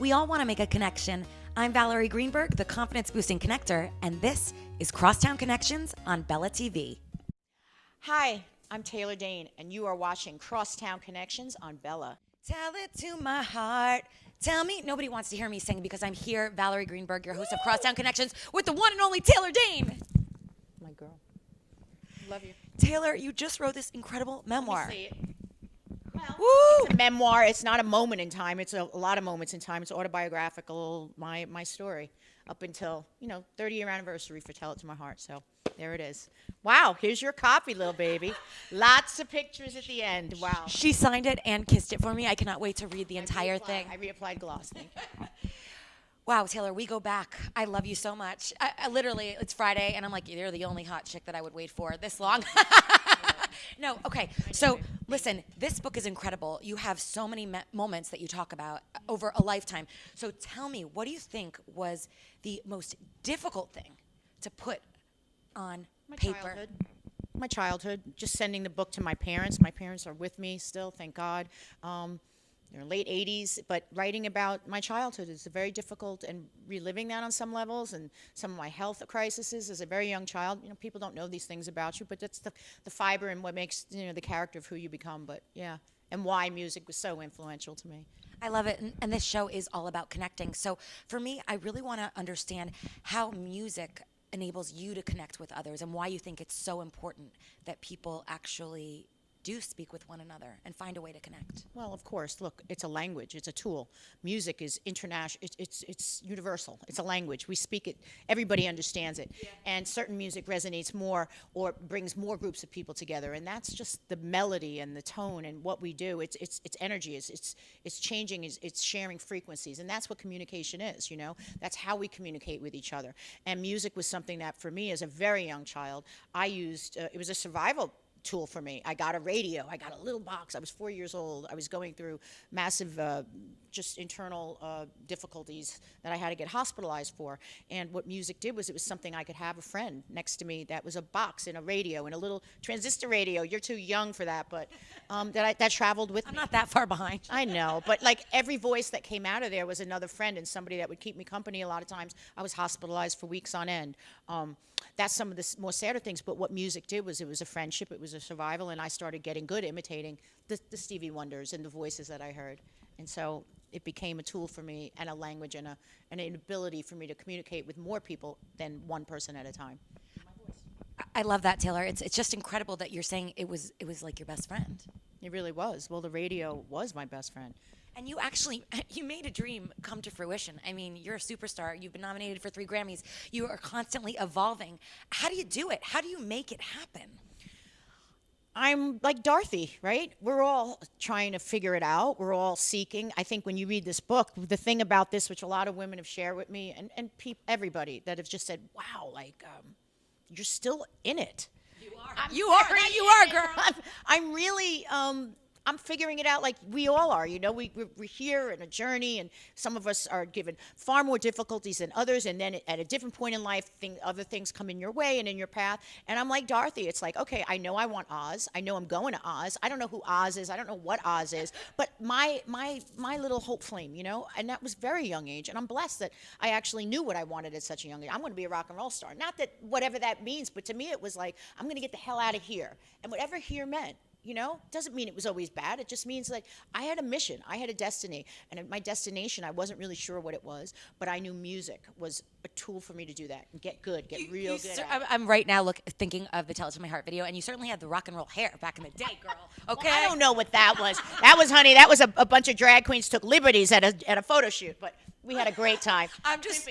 We all want to make a connection. I'm Valerie Greenberg, the confidence boosting connector, and this is Crosstown Connections on Bella TV. Hi, I'm Taylor Dayne, and you are watching Crosstown Connections on Bella. Tell it to my heart. Tell me. Nobody wants to hear me sing because I'm here, Valerie Greenberg, your host of Crosstown Connections, with the one and only Taylor Dayne. My girl. Love you. Taylor, you just wrote this incredible memoir. Let me see it. Well, Woo! it's a memoir. It's not a moment in time. It's a lot of moments in time. It's autobiographical, my story, up until, 30-year anniversary for Tell It to My Heart. So there it is. Wow, here's your copy, little baby. Lots of pictures at the end. Wow. She signed it and kissed it for me. I cannot wait to read the entire thing. I reapplied gloss. Thank you. Wow, Taylor, we go back. I love you so much. I literally, it's Friday, and I'm like, you're the only hot chick that I would wait for this long. No, okay. So, listen, this book is incredible. You have so many moments that you talk about over a lifetime. So tell me, what do you think was the most difficult thing to put on paper? My childhood, just sending the book to my parents. My parents are with me still, thank God. They're late 80s, but writing about my childhood is very difficult, and reliving that on some levels, and some of my health crises as a very young child. People don't know these things about you, but that's the fiber and what makes the character of who you become. But yeah, and why music was so influential to me. I love it, and this show is all about connecting. So for me, I really want to understand how music enables you to connect with others, and why you think it's so important that people actually do speak with one another and find a way to connect. Well, of course, look, it's a language, it's a tool. Music is international, it's universal, it's a language. We speak it, everybody understands it. Yeah. And certain music resonates more or brings more groups of people together, and that's just the melody and the tone and what we do. It's energy, it's changing, it's sharing frequencies, and that's what communication is, That's how we communicate with each other. And music was something that, for me, as a very young child, I used, it was a survival tool for me. I got a radio. I got a little box. I was 4 years old. I was going through massive just internal difficulties that I had to get hospitalized for. And what music did was, it was something I could have a friend next to me that was a box and a radio and a little transistor radio. You're too young for that, but that traveled with me. I'm not that far behind. I know, but like every voice that came out of there was another friend and somebody that would keep me company. A lot of times I was hospitalized for weeks on end. That's some of the more sadder things, but what music did was, it was a friendship, it was a survival, and I started getting good imitating the Stevie Wonders and the voices that I heard. And so it became a tool for me, and a language, and an ability for me to communicate with more people than one person at a time. I love that, Taylor. It's just incredible that you're saying it was like your best friend. It really was. Well, the radio was my best friend. And you made a dream come to fruition. I mean, you're a superstar. You've been nominated for 3 Grammys. You are constantly evolving. How do you do it? How do you make it happen? I'm like Dorothy, right? We're all trying to figure it out. We're all seeking. I think when you read this book, the thing about this, which a lot of women have shared with me, and everybody that have just said, wow, you're still in it. You are, girl. I'm really, I'm figuring it out like we all are. We're here in a journey, and some of us are given far more difficulties than others, and then at a different point in life, other things come in your way and in your path. And I'm like Dorothy. It's like, okay, I know I want Oz. I know I'm going to Oz. I don't know who Oz is. I don't know what Oz is. But my little hope flame, and that was very young age. And I'm blessed that I actually knew what I wanted at such a young age. I'm going to be a rock and roll star. Not that whatever that means, but to me it was like, I'm going to get the hell out of here. And whatever here meant. Doesn't mean it was always bad. It just means like I had a mission, I had a destiny, and my destination, I wasn't really sure what it was, but I knew music was a tool for me to do that and get good, real good. I'm right now thinking of the Tell It to My Heart video, and you certainly had the rock and roll hair back in the day, girl. Okay, well, I don't know what that was. That was a bunch of drag queens took liberties at a photo shoot, but we had a great time. I'm just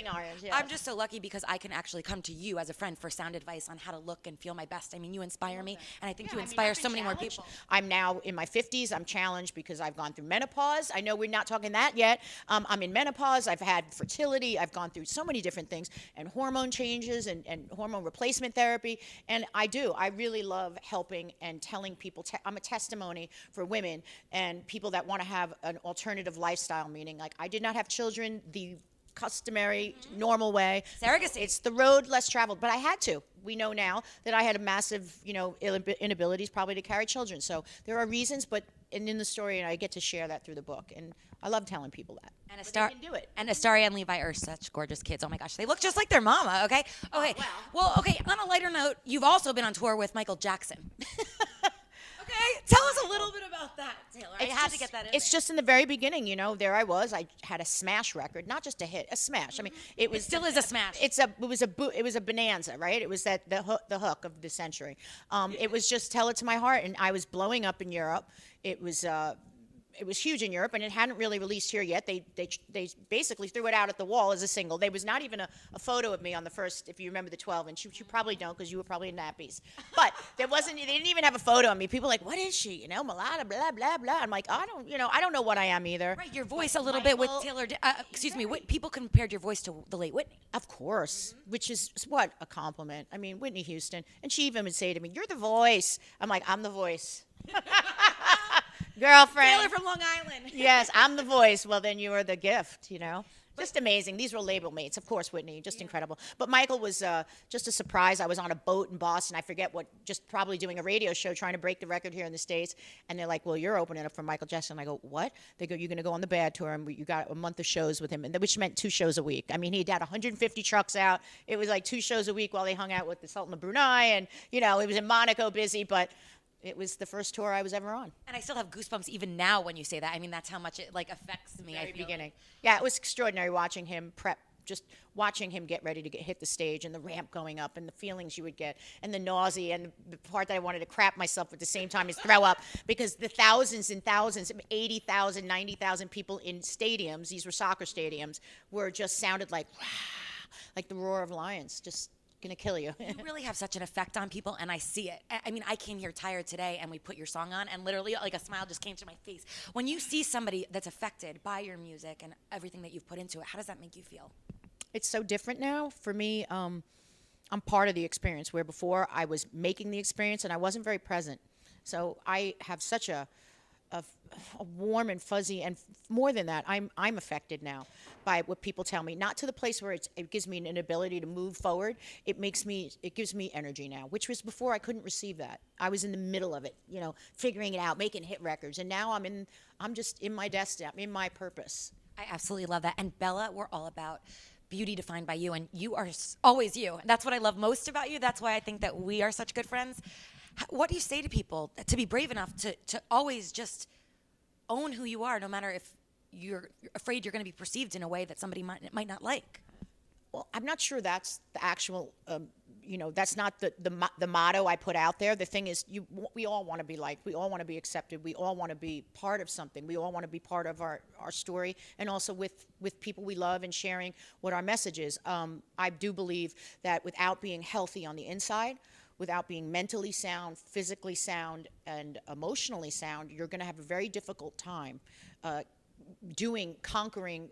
so lucky because I can actually come to you as a friend for sound advice on how to look and feel my best. I mean, you inspire me, and I think you inspire so many more people. I'm now in my 50s. I'm challenged because I've gone through menopause. I know we're not talking that yet. I'm in menopause. I've had fertility. I've gone through so many different things, and hormone changes and hormone replacement therapy. And I really love helping and telling people. I'm a testimony for women and people that want to have an alternative lifestyle, meaning like I did not have children the customary, normal way. Surrogacy. It's the road less traveled, but I had to. We know now that I had a massive, inabilities probably to carry children. So there are reasons, but in the story, and I get to share that through the book, and I love telling people that. And But they can do it. And Astari and Levi are such gorgeous kids. Oh my gosh, they look just like their mama. Okay. Okay. wow. Well, okay. On a lighter note, you've also been on tour with Michael Jackson. Okay. Tell us a little bit about that, Taylor. I had to get that in. It's just in the very beginning, you know. There I was. I had a smash record, not just a hit, a smash. I mean, it was still is a smash. It was a bonanza, right? It was the hook of the century. It was just Tell It to My Heart, and I was blowing up in Europe. It was huge in Europe, and it hadn't really released here yet. They basically threw it out at the wall as a single. There was not even a photo of me on the first, if you remember the 12-inch. You probably don't, because you were probably in nappies. But they didn't even have a photo of me. People were like, what is she? You know, Mulata, blah, blah, blah. I'm like, I don't know what I am either. Right, your voice a little bit with Taylor, people compared your voice to the late Whitney. Of course, which is what a compliment. I mean, Whitney Houston. And she even would say to me, you're the voice. I'm like, I'm the voice. Girlfriend. Taylor from Long Island. Yes, I'm the voice. Well, then you are the gift, you know. Just amazing. These were label mates. Of course, Whitney, just incredible. But Michael was just a surprise. I was on a boat in Boston. I forget what, just probably doing a radio show, trying to break the record here in the States. And they're like, well, you're opening up for Michael Jackson. I go, what? They go, you're going to go on the Bad Tour, and you got a month of shows with him, which meant 2 shows a week. I mean, he had 150 trucks out. It was like 2 shows a week while they hung out with the Sultan of Brunei. And, you know, it was in Monaco busy, but it was the first tour I was ever on. And I still have goosebumps even now when you say that. I mean, that's how much it like affects me. Very beginning. Yeah, it was extraordinary watching him prep, just watching him get ready to hit the stage, and the ramp going up, and the feelings you would get, and the nausea, and the part that I wanted to crap myself at the same time is throw up, because the thousands and thousands, 80,000, 90,000 people in stadiums, these were soccer stadiums, were just sounded like the roar of lions, just gonna kill you. You really have such an effect on people, and I see it. I mean, I came here tired today, and we put your song on, and literally, like, a smile just came to my face. When you see somebody that's affected by your music and everything that you've put into it, how does that make you feel? It's so different now. For me, I'm part of the experience, where before I was making the experience, and I wasn't very present. So I have such a warm and fuzzy, and more than that, I'm affected now by what people tell me. Not to the place where it gives me an ability to move forward. It gives me energy now, which was before I couldn't receive that. I was in the middle of it, you know, figuring it out, making hit records, and now I'm just in my destiny. I'm in my purpose. I absolutely love that. And Bella, we're all about beauty defined by you, and you are always you. And that's what I love most about you. That's why I think that we are such good friends. What do you say to people to be brave enough to always just own who you are, no matter if you're afraid you're going to be perceived in a way that somebody might not like? Well, I'm not sure that's the actual, that's not the motto I put out there. The thing is, we all want to be liked. We all want to be accepted. We all want to be part of something. We all want to be part of our story, and also with people we love, and sharing what our message is. I do believe that without being healthy on the inside, without being mentally sound, physically sound, and emotionally sound, you're going to have a very difficult time conquering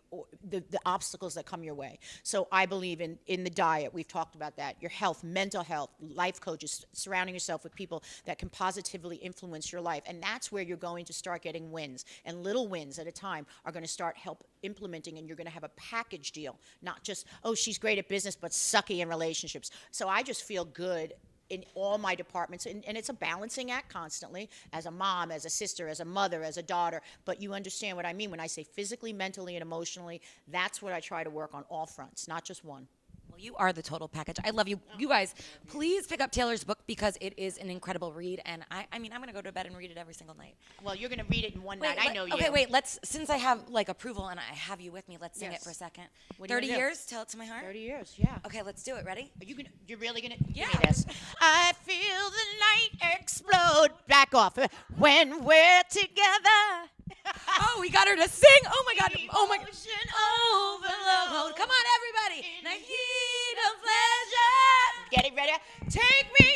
the obstacles that come your way. So I believe in the diet. We've talked about that. Your health, mental health, life coaches, surrounding yourself with people that can positively influence your life. And that's where you're going to start getting wins. And little wins at a time are going to start implementing, and you're going to have a package deal, not just, oh, she's great at business but sucky in relationships. So I just feel good in all my departments, and it's a balancing act constantly, as a mom, as a sister, as a mother, as a daughter, but you understand what I mean when I say physically, mentally, and emotionally. That's what I try to work on all fronts, not just one. Well, you are the total package. I love you. You guys, please pick up Taylor's book, because it is an incredible read, and I mean, I'm going to go to bed and read it every single night. Well, you're going to read it in one night. I know you. Okay, wait, since I have, like, approval and I have you with me, let's sing it for a second. 30 years, Tell It to My Heart? 30 years, yeah. Okay, let's do it. Ready? You're really going to Yeah. give me this? I feel the night explode. Back off. When we're together. Oh, we got her to sing. Oh, my God. Oh, my God. Overload. Come on, everybody. In the heat of pleasure. Get it ready. Take me